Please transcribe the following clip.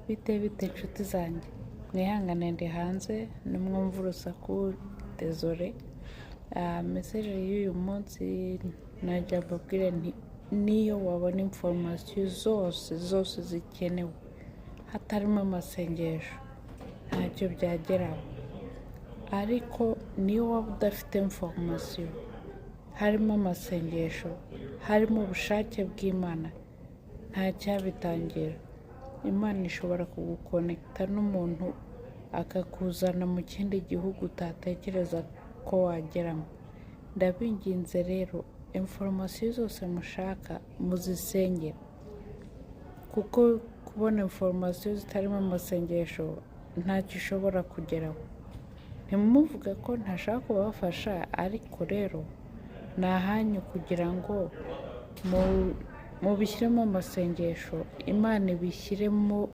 bite inshuti zanjye, mwihangane ndi hanze nimwumva urusaku, désolé. Message y'uyu munsi najya mbabwira nti niyo wabona information zose zikenewe hatarimo amasengesho ntacyo byageraho, ariko niyo waba udafite information harimo amasengesho, harimo ubushake bw'Imana, nta cyabitangira. Imana ishobora kugukonekita n'umuntu akakuzana mu kindi gihugu utatekereza ko wageramo. Ndabinginze rero information zose mushaka muzisengera, kuko kubona information zitarimo amasengesho ntacyo ushobora kugeraho. Ntimuvuge ko ntashaka kubafasha, ariko rero ni ahanyu kugira ngo mubishyiremo amasengesho, Imana ibishyiremo